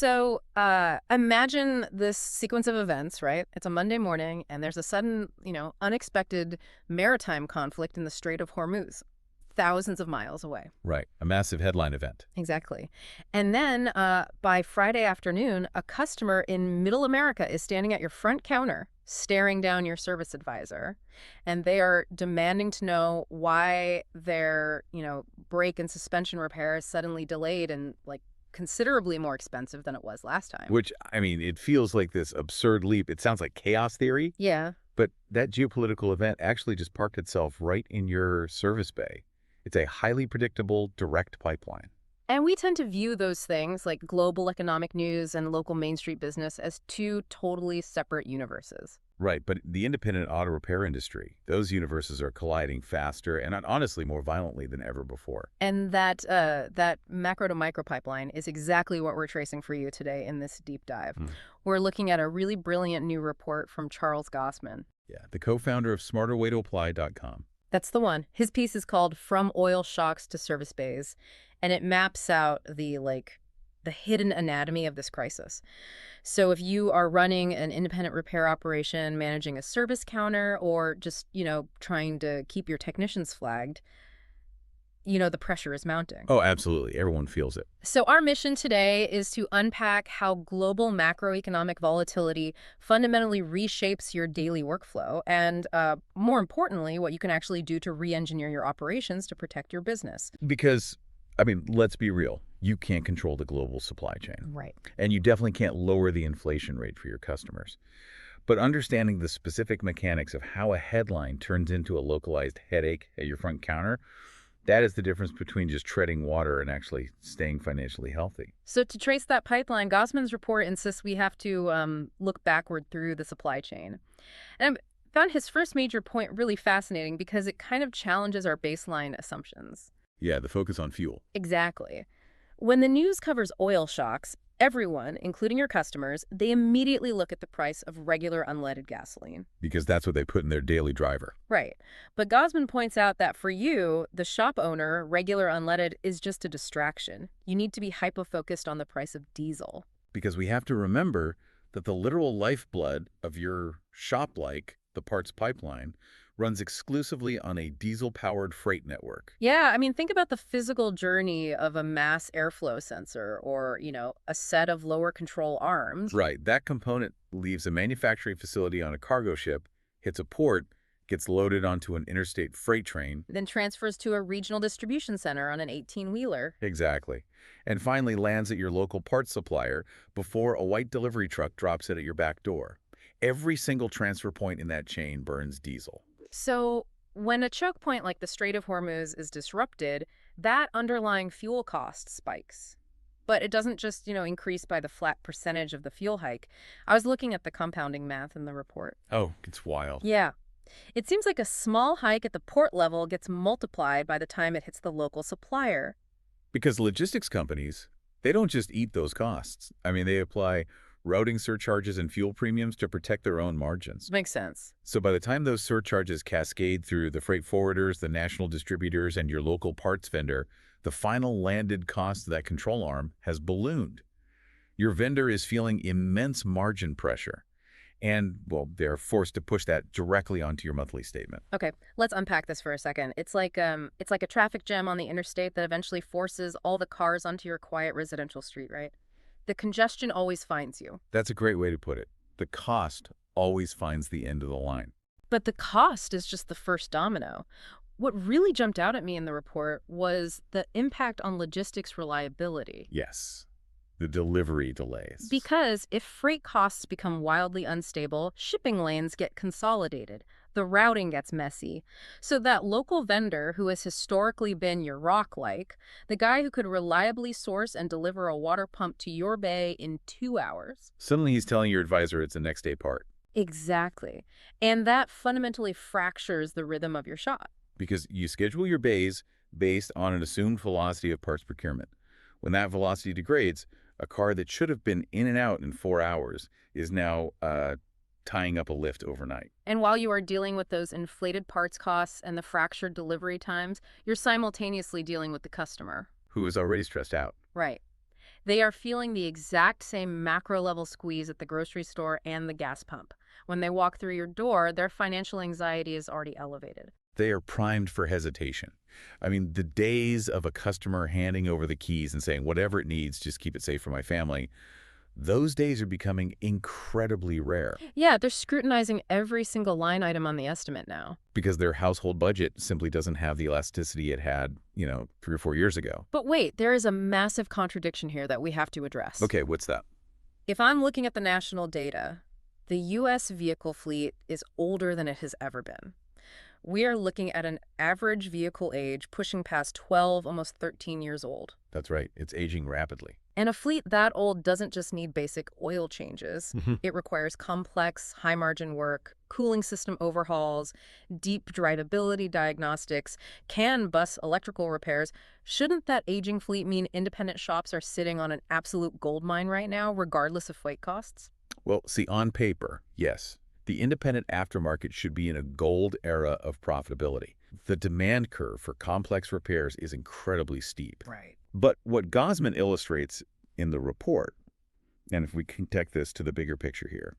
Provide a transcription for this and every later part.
So imagine this sequence of events, right? It's a Monday morning, and there's a sudden, unexpected maritime conflict in the Strait of Hormuz, thousands of miles away. Right. A massive headline event. Exactly. And then by Friday afternoon, a customer in Middle America is standing at your front counter, staring down your service advisor, and they are demanding to know why their, brake and suspension repair is suddenly delayed and like considerably more expensive than it was last time. Which, I mean, it feels like this absurd leap. It sounds like chaos theory, Yeah. but that geopolitical event actually just parked itself right in your service bay. It's a highly predictable, direct pipeline. And we tend to view those things like global economic news and local Main Street business as two totally separate universes. Right, but the independent auto repair industry, those universes are colliding faster and honestly more violently than ever before. And that macro to micro pipeline is exactly what we're tracing for you today in this deep dive. Hmm. We're looking at a really brilliant new report from Charles Gossman. Yeah, the co-founder of smarterwaytoapply.com. That's the one. His piece is called From Oil Shocks to Service Bays, and it maps out the hidden anatomy of this crisis. So if you are running an independent repair operation, managing a service counter, or just, trying to keep your technicians flagged, the pressure is mounting. Oh, absolutely. Everyone feels it. So our mission today is to unpack how global macroeconomic volatility fundamentally reshapes your daily workflow and, more importantly, what you can actually do to re-engineer your operations to protect your business. Because, I mean, let's be real. You can't control the global supply chain. Right. And you definitely can't lower the inflation rate for your customers. But understanding the specific mechanics of how a headline turns into a localized headache at your front counter, that is the difference between just treading water and actually staying financially healthy. So to trace that pipeline, Gossman's report insists we have to look backward through the supply chain. And I found his first major point really fascinating because it kind of challenges our baseline assumptions. Yeah, the focus on fuel. Exactly. When the news covers oil shocks, everyone, including your customers, they immediately look at the price of regular unleaded gasoline. Because that's what they put in their daily driver. Right. But Gosman points out that for you, the shop owner, regular unleaded is just a distraction. You need to be hyper-focused on the price of diesel. Because we have to remember that the literal lifeblood of your shop, like the parts pipeline, runs exclusively on a diesel-powered freight network. Yeah, I mean, think about the physical journey of a mass airflow sensor or, a set of lower control arms. Right, that component leaves a manufacturing facility on a cargo ship, hits a port, gets loaded onto an interstate freight train. Then transfers to a regional distribution center on an 18-wheeler. Exactly. And finally lands at your local parts supplier before a white delivery truck drops it at your back door. Every single transfer point in that chain burns diesel. So when a choke point like the Strait of Hormuz is disrupted, that underlying fuel cost spikes. But it doesn't just, increase by the flat percentage of the fuel hike. I was looking at the compounding math in the report. Oh, it's wild. Yeah. It seems like a small hike at the port level gets multiplied by the time it hits the local supplier. Because logistics companies, they don't just eat those costs. I mean, they apply routing surcharges and fuel premiums to protect their own margins. Makes sense. So by the time those surcharges cascade through the freight forwarders, the national distributors, and your local parts vendor, the final landed cost of that control arm has ballooned. Your vendor is feeling immense margin pressure. And, well, they're forced to push that directly onto your monthly statement. Okay, let's unpack this for a second. It's like a traffic jam on the interstate that eventually forces all the cars onto your quiet residential street, right? The congestion always finds you. That's a great way to put it. The cost always finds the end of the line. But the cost is just the first domino. What really jumped out at me in the report was the impact on logistics reliability. Yes, the delivery delays. Because if freight costs become wildly unstable, shipping lanes get consolidated. The routing gets messy. So that local vendor who has historically been your rock-like, the guy who could reliably source and deliver a water pump to your bay in 2 hours. Suddenly he's telling your advisor it's a next day part. Exactly. And that fundamentally fractures the rhythm of your shop. Because you schedule your bays based on an assumed velocity of parts procurement. When that velocity degrades, a car that should have been in and out in 4 hours is now tying up a lift overnight. And while you are dealing with those inflated parts costs and the fractured delivery times, you're simultaneously dealing with the customer. Who is already stressed out. Right. They are feeling the exact same macro level squeeze at the grocery store and the gas pump. When they walk through your door, their financial anxiety is already elevated. They are primed for hesitation. I mean, the days of a customer handing over the keys and saying, whatever it needs, just keep it safe for my family, those days are becoming incredibly rare Yeah, they're scrutinizing every single line item on the estimate now. because their household budget simply doesn't have the elasticity it had, 3 or 4 years ago. But wait, there is a massive contradiction here that we have to address. Okay, what's that? If I'm looking at the national data, the U.S. vehicle fleet is older than it has ever been. We are looking at an average vehicle age pushing past 12, almost 13 years old. That's right. It's aging rapidly. And a fleet that old doesn't just need basic oil changes. Mhm. It requires complex, high-margin work, cooling system overhauls, deep drivability diagnostics, CAN bus electrical repairs. Shouldn't that aging fleet mean independent shops are sitting on an absolute gold mine right now, regardless of freight costs? Well, see, on paper, yes, the independent aftermarket should be in a gold era of profitability. The demand curve for complex repairs is incredibly steep. Right. But what Gosman illustrates in the report, and if we connect this to the bigger picture here,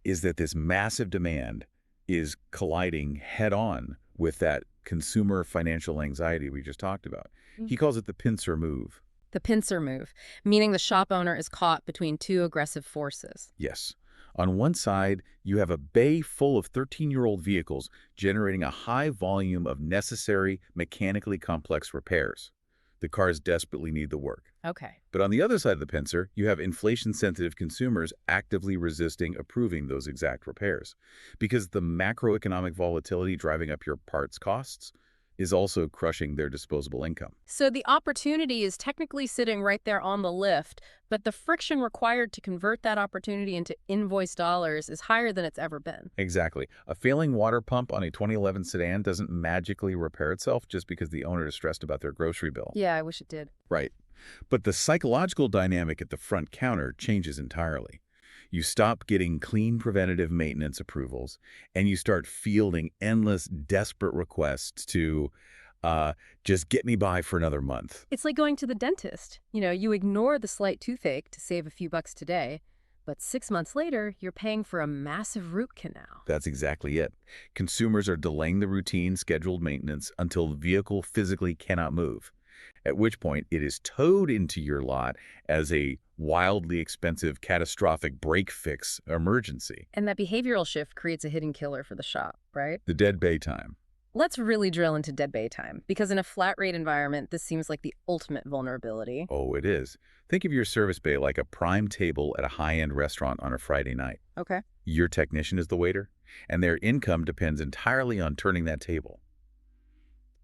is that this massive demand is colliding head-on with that consumer financial anxiety we just talked about. He calls it the pincer move. The pincer move, meaning the shop owner is caught between two aggressive forces. Yes. On one side, you have a bay full of 13-year-old vehicles generating a high volume of necessary, mechanically complex repairs. The cars desperately need the work. Okay. But on the other side of the pincer, you have inflation-sensitive consumers actively resisting approving those exact repairs. Because the macroeconomic volatility driving up your parts costs is also crushing their disposable income. So the opportunity is technically sitting right there on the lift, but the friction required to convert that opportunity into invoice dollars is higher than it's ever been. Exactly. A failing water pump on a 2011 sedan doesn't magically repair itself just because the owner is stressed about their grocery bill. Yeah, I wish it did. Right. But the psychological dynamic at the front counter changes entirely. You stop getting clean preventative maintenance approvals, and you start fielding endless, desperate requests to just get me by for another month. It's like going to the dentist. You ignore the slight toothache to save a few bucks today, but 6 months later, you're paying for a massive root canal. That's exactly it. Consumers are delaying the routine scheduled maintenance until the vehicle physically cannot move, at which point it is towed into your lot as a wildly expensive, catastrophic break-fix emergency. And that behavioral shift creates a hidden killer for the shop, right? The dead bay time. Let's really drill into dead bay time, because in a flat rate environment, this seems like the ultimate vulnerability. Oh, it is. Think of your service bay like a prime table at a high-end restaurant on a Friday night. Okay. Your technician is the waiter, and their income depends entirely on turning that table.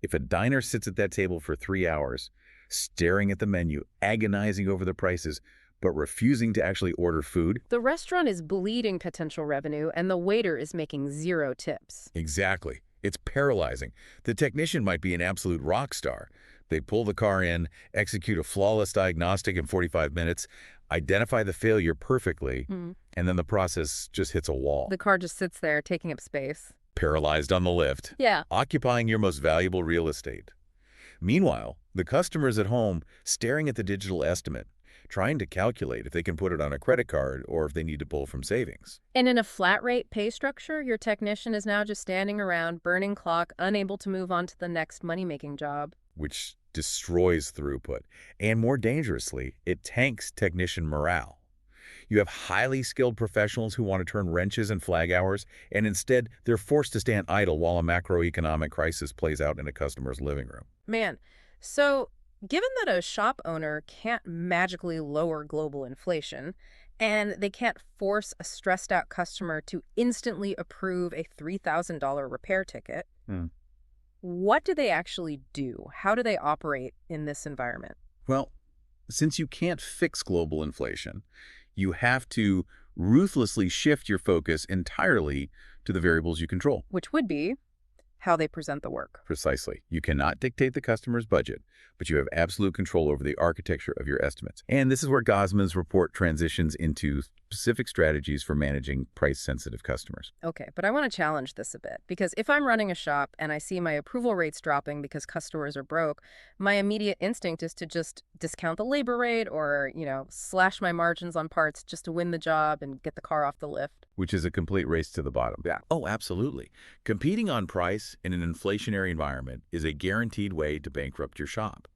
If a diner sits at that table for 3 hours, staring at the menu, agonizing over the prices, but refusing to actually order food. The restaurant is bleeding potential revenue, and the waiter is making 0 tips. Exactly. It's paralyzing. The technician might be an absolute rock star. They pull the car in, execute a flawless diagnostic in 45 minutes, identify the failure perfectly, and then the process just hits a wall. The car just sits there, taking up space. Paralyzed on the lift, Yeah. occupying your most valuable real estate. Meanwhile, the customer's at home staring at the digital estimate, trying to calculate if they can put it on a credit card or if they need to pull from savings. And in a flat rate pay structure, your technician is now just standing around, burning clock, unable to move on to the next money-making job. Which destroys throughput. And more dangerously, it tanks technician morale. You have highly skilled professionals who want to turn wrenches and flag hours, and instead they're forced to stand idle while a macroeconomic crisis plays out in a customer's living room. Man, so given that a shop owner can't magically lower global inflation, and they can't force a stressed out customer to instantly approve a $3,000 repair ticket, what do they actually do? How do they operate in this environment? Well, since you can't fix global inflation, you have to ruthlessly shift your focus entirely to the variables you control. Which would be how they present the work. Precisely. You cannot dictate the customer's budget, but you have absolute control over the architecture of your estimates. And this is where Gosman's report transitions into specific strategies for managing price-sensitive customers. Okay, but I want to challenge this a bit because if I'm running a shop and I see my approval rates dropping because customers are broke, my immediate instinct is to just discount the labor rate or, slash my margins on parts just to win the job and get the car off the lift. Which is a complete race to the bottom. Yeah. Oh, absolutely. Competing on price in an inflationary environment is a guaranteed way to bankrupt your shop.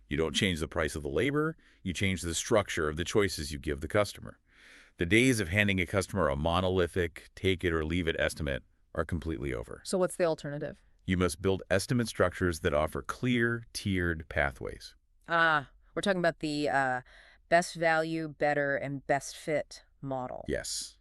You don't change the price of the labor, you change the structure of the choices you give the customer. The days of handing a customer a monolithic, take it or leave it estimate are completely over. So what's the alternative? You must build estimate structures that offer clear, tiered pathways. We're talking about the best value, better, and best fit model. Yes.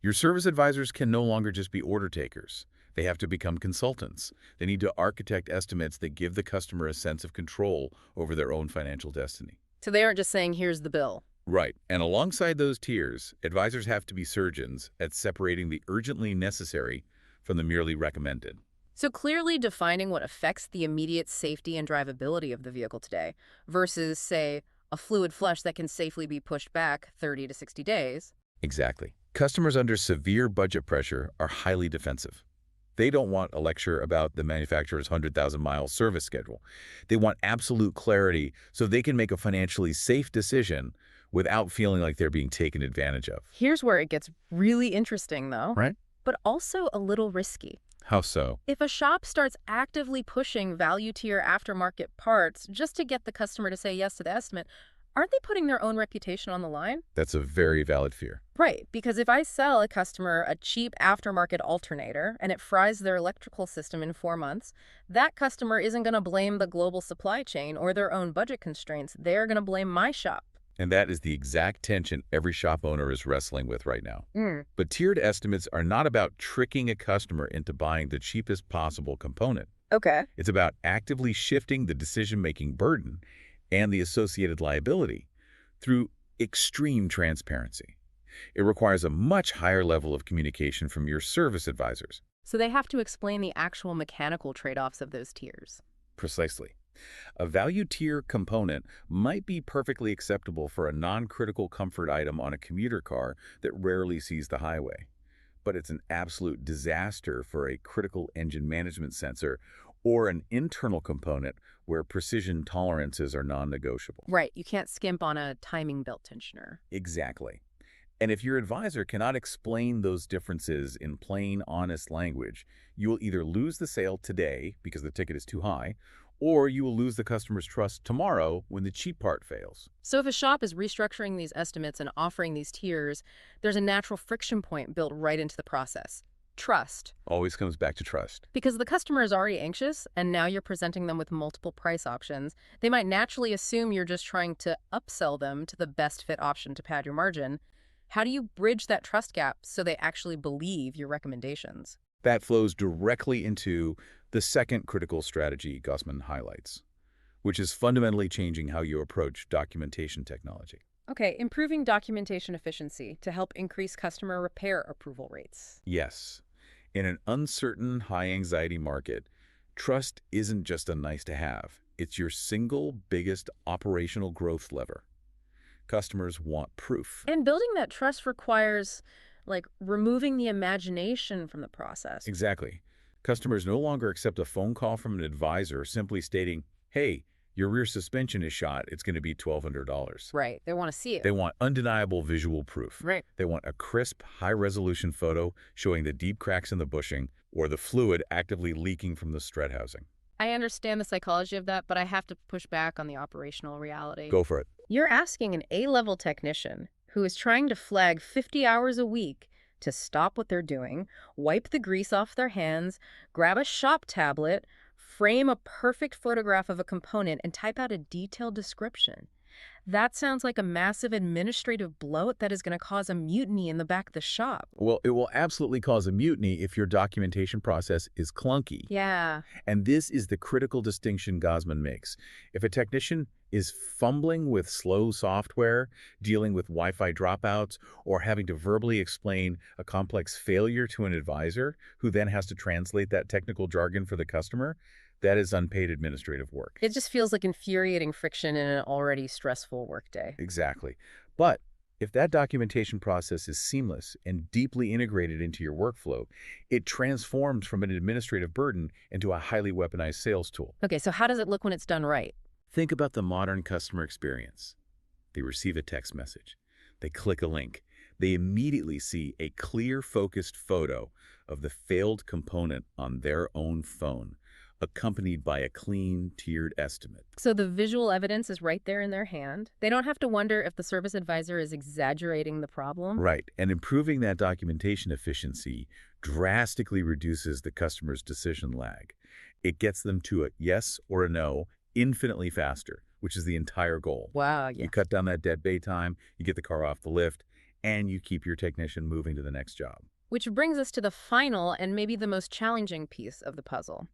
Your service advisors can no longer just be order takers. They have to become consultants. They need to architect estimates that give the customer a sense of control over their own financial destiny. So they aren't just saying, here's the bill. Right. And alongside those tiers, advisors have to be surgeons at separating the urgently necessary from the merely recommended. So clearly defining what affects the immediate safety and drivability of the vehicle today versus, say, a fluid flush that can safely be pushed back 30 to 60 days. Exactly. Customers under severe budget pressure are highly defensive. They don't want a lecture about the manufacturer's 100,000-mile service schedule. They want absolute clarity so they can make a financially safe decision without feeling like they're being taken advantage of. Here's where it gets really interesting, though, Right? but also a little risky. How so? If a shop starts actively pushing value tier aftermarket parts just to get the customer to say yes to the estimate, aren't they putting their own reputation on the line? That's a very valid fear. Right, because if I sell a customer a cheap aftermarket alternator and it fries their electrical system in 4 months, that customer isn't going to blame the global supply chain or their own budget constraints. They're going to blame my shop. And that is the exact tension every shop owner is wrestling with right now. Mm. But tiered estimates are not about tricking a customer into buying the cheapest possible component. Okay. It's about actively shifting the decision-making burden and the associated liability through extreme transparency. It requires a much higher level of communication from your service advisors. So they have to explain the actual mechanical trade-offs of those tiers. Precisely. A value tier component might be perfectly acceptable for a non-critical comfort item on a commuter car that rarely sees the highway. But it's an absolute disaster for a critical engine management sensor or an internal component where precision tolerances are non-negotiable. Right, you can't skimp on a timing belt tensioner. Exactly. And if your advisor cannot explain those differences in plain, honest language, you will either lose the sale today because the ticket is too high, or you will lose the customer's trust tomorrow when the cheap part fails. So if a shop is restructuring these estimates and offering these tiers, there's a natural friction point built right into the process. Trust. Always comes back to trust. Because the customer is already anxious, and now you're presenting them with multiple price options, they might naturally assume you're just trying to upsell them to the best fit option to pad your margin. How do you bridge that trust gap so they actually believe your recommendations? That flows directly into the second critical strategy Gossman highlights, which is fundamentally changing how you approach documentation technology. Okay, improving documentation efficiency to help increase customer repair approval rates. Yes, in an uncertain, high-anxiety market, trust isn't just a nice-to-have. It's your single biggest operational growth lever. Customers want proof. And building that trust requires, removing the imagination from the process. Exactly. Customers no longer accept a phone call from an advisor simply stating, hey, your rear suspension is shot, it's going to be $1,200. Right, they want to see it. They want undeniable visual proof. Right. They want a crisp, high-resolution photo showing the deep cracks in the bushing or the fluid actively leaking from the strut housing. I understand the psychology of that, but I have to push back on the operational reality. Go for it. You're asking an A-level technician who is trying to flag 50 hours a week to stop what they're doing, wipe the grease off their hands, grab a shop tablet, frame a perfect photograph of a component, and type out a detailed description. That sounds like a massive administrative bloat that is going to cause a mutiny in the back of the shop. Well, it will absolutely cause a mutiny if your documentation process is clunky. Yeah. And this is the critical distinction Gossman makes. If a technician is fumbling with slow software, dealing with Wi-Fi dropouts, or having to verbally explain a complex failure to an advisor who then has to translate that technical jargon for the customer, that is unpaid administrative work. It just feels like infuriating friction in an already stressful workday. Exactly. But If that documentation process is seamless and deeply integrated into your workflow, it transforms from an administrative burden into a highly weaponized sales tool. Okay, so how does it look when it's done right? Think about the modern customer experience. They receive a text message. They click a link. They immediately see a clear, focused photo of the failed component on their own phone, accompanied by a clean, tiered estimate. So the visual evidence is right there in their hand. They don't have to wonder if the service advisor is exaggerating the problem. Right, and improving that documentation efficiency drastically reduces the customer's decision lag. It gets them to a yes or a no infinitely faster, which is the entire goal. Wow, You yeah. cut down that dead bay time, you get the car off the lift, and you keep your technician moving to the next job. Which brings us to the final and maybe the most challenging piece of the puzzle.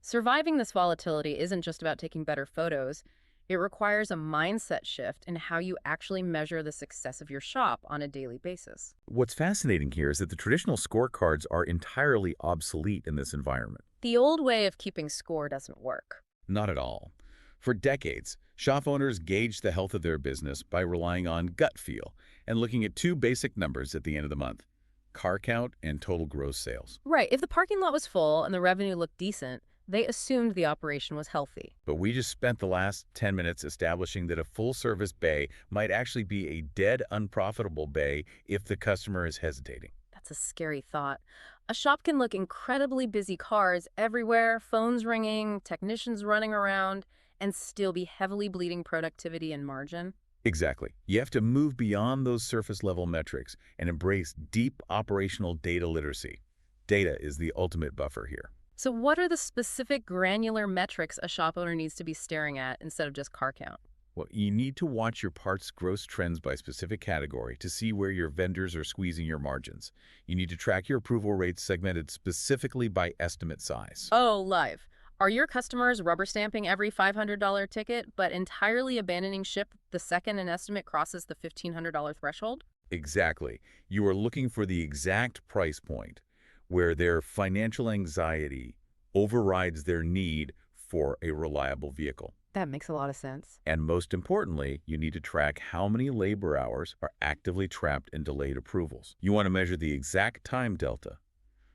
Surviving this volatility isn't just about taking better photos. It requires a mindset shift in how you actually measure the success of your shop on a daily basis. What's fascinating here is that the traditional scorecards are entirely obsolete in this environment. The old way of keeping score doesn't work. Not at all. For decades, shop owners gauged the health of their business by relying on gut feel and looking at two basic numbers at the end of the month: car count and total gross sales. Right, if the parking lot was full and the revenue looked decent, they assumed the operation was healthy. But we just spent the last 10 minutes establishing that a full-service bay might actually be a dead, unprofitable bay if the customer is hesitating. That's a scary thought. A shop can look incredibly busy, cars everywhere, phones ringing, technicians running around, and still be heavily bleeding productivity and margin. Exactly. You have to move beyond those surface-level metrics and embrace deep operational data literacy. Data is the ultimate buffer here. So what are the specific granular metrics a shop owner needs to be staring at instead of just car count? Well, you need to watch your parts gross trends by specific category to see where your vendors are squeezing your margins. You need to track your approval rates segmented specifically by estimate size. Oh, live. Are your customers rubber stamping every $500 ticket, but entirely abandoning ship the second an estimate crosses the $1,500 threshold? Exactly. You are looking for the exact price point where their financial anxiety overrides their need for a reliable vehicle. That makes a lot of sense. And most importantly, you need to track how many labor hours are actively trapped in delayed approvals. You want to measure the exact time delta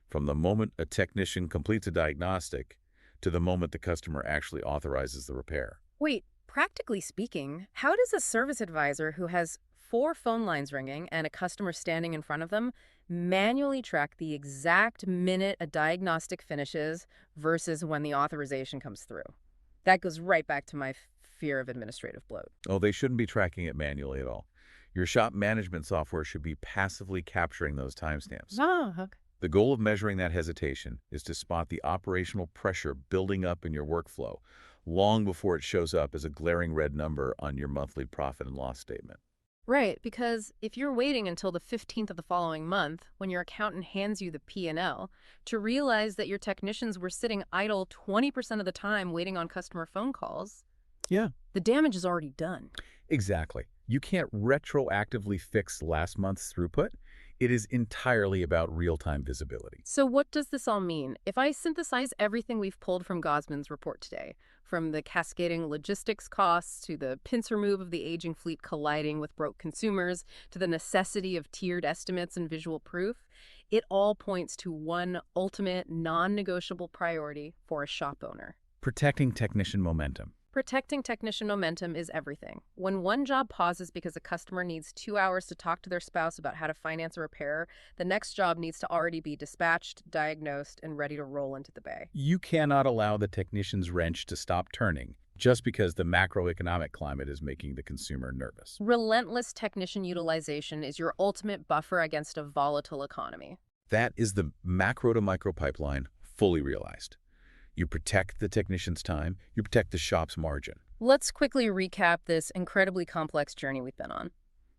from the moment a technician completes a diagnostic to the moment the customer actually authorizes the repair. Wait, practically speaking, how does a service advisor who has 4 phone lines ringing and a customer standing in front of them manually track the exact minute a diagnostic finishes versus when the authorization comes through? That goes right back to my fear of administrative bloat. Oh, they shouldn't be tracking it manually at all. Your shop management software should be passively capturing those timestamps. Ah, okay. The goal of measuring that hesitation is to spot the operational pressure building up in your workflow long before it shows up as a glaring red number on your monthly profit and loss statement. Right, because if you're waiting until the 15th of the following month, when your accountant hands you the P&L, to realize that your technicians were sitting idle 20% of the time waiting on customer phone calls, Yeah, the damage is already done. exactly. You can't retroactively fix last month's throughput. It is entirely about real-time visibility. So what does this all mean? If I synthesize everything we've pulled from Gosman's report today, from the cascading logistics costs to the pincer move of the aging fleet colliding with broke consumers to the necessity of tiered estimates and visual proof, it all points to one ultimate non-negotiable priority for a shop owner. Protecting technician momentum. Protecting technician momentum is everything. When one job pauses because a customer needs 2 hours to talk to their spouse about how to finance a repair, the next job needs to already be dispatched, diagnosed, and ready to roll into the bay. You cannot allow the technician's wrench to stop turning just because the macroeconomic climate is making the consumer nervous. Relentless technician utilization is your ultimate buffer against a volatile economy. That is the macro to micro pipeline fully realized. You protect the technician's time, you protect the shop's margin. Let's quickly recap this incredibly complex journey we've been on.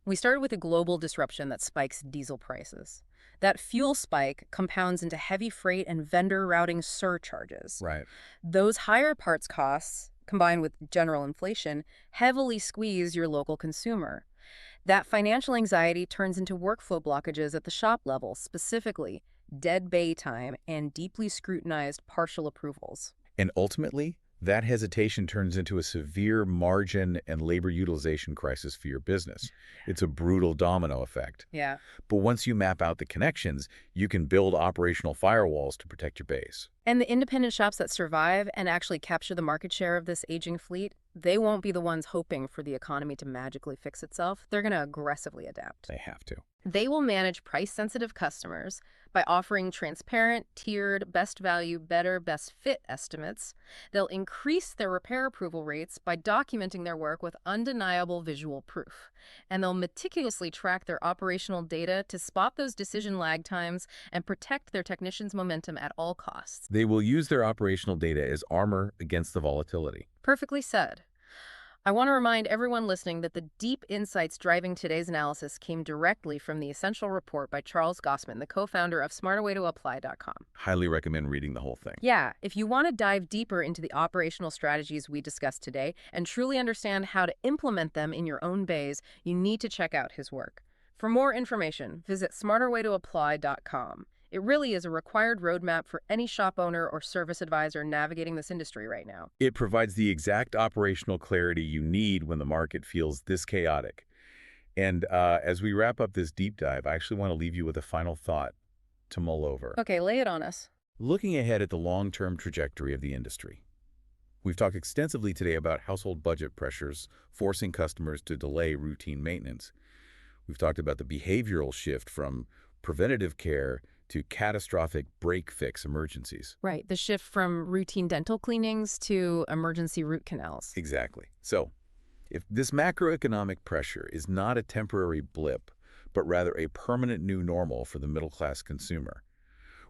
We started with a global disruption that spikes diesel prices. That fuel spike compounds into heavy freight and vendor routing surcharges. Right. Those higher parts costs, combined with general inflation, heavily squeeze your local consumer. That financial anxiety turns into workflow blockages at the shop level, specifically dead bay time and deeply scrutinized partial approvals. And ultimately, That hesitation turns into a severe margin and labor utilization crisis for your business. It's a brutal domino effect. Yeah. But once you map out the connections, you can build operational firewalls to protect your base. And the independent shops that survive and actually capture the market share of this aging fleet, they won't be the ones hoping for the economy to magically fix itself. They're going to aggressively adapt. They have to. They will manage price-sensitive customers by offering transparent, tiered, best value, better, best fit estimates. They'll increase their repair approval rates by documenting their work with undeniable visual proof. And they'll meticulously track their operational data to spot those decision lag times and protect their technicians' momentum at all costs. They will use their operational data as armor against the volatility. Perfectly said. I want to remind everyone listening that the deep insights driving today's analysis came directly from the Essential Report by Charles Gossman, the co-founder of smarterwaytoapply.com. Highly recommend reading the whole thing. Yeah, if you want to dive deeper into the operational strategies we discussed today and truly understand how to implement them in your own bays, you need to check out his work. For more information, visit smarterwaytoapply.com. It really is a required roadmap for any shop owner or service advisor navigating this industry right now. It provides the exact operational clarity you need when the market feels this chaotic. And as we wrap up this deep dive, I actually want to leave you with a final thought to mull over. Okay, lay it on us. Looking ahead at the long-term trajectory of the industry, we've talked extensively today about household budget pressures forcing customers to delay routine maintenance. We've talked about the behavioral shift from preventative care to catastrophic break-fix emergencies. Right, the shift from routine dental cleanings to emergency root canals. Exactly. So, if this macroeconomic pressure is not a temporary blip, but rather a permanent new normal for the middle-class consumer,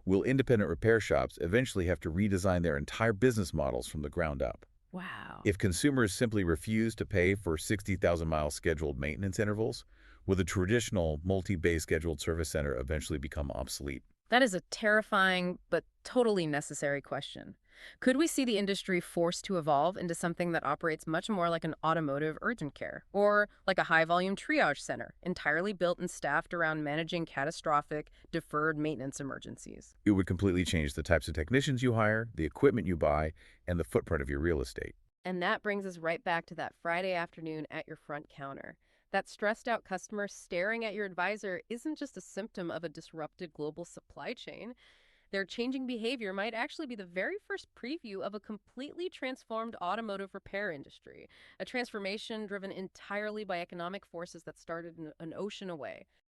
will independent repair shops eventually have to redesign their entire business models from the ground up? Wow. If consumers simply refuse to pay for 60,000-mile scheduled maintenance intervals, will the traditional multi-bay scheduled service center eventually become obsolete? That is a terrifying but totally necessary question. Could we see the industry forced to evolve into something that operates much more like an automotive urgent care, or like a high-volume triage center, entirely built and staffed around managing catastrophic, deferred maintenance emergencies? It would completely change the types of technicians you hire, the equipment you buy, and the footprint of your real estate. And that brings us right back to that Friday afternoon at your front counter. That stressed out customer staring at your advisor isn't just a symptom of a disrupted global supply chain. Their changing behavior might actually be the very first preview of a completely transformed automotive repair industry, a transformation driven entirely by economic forces that started an ocean away.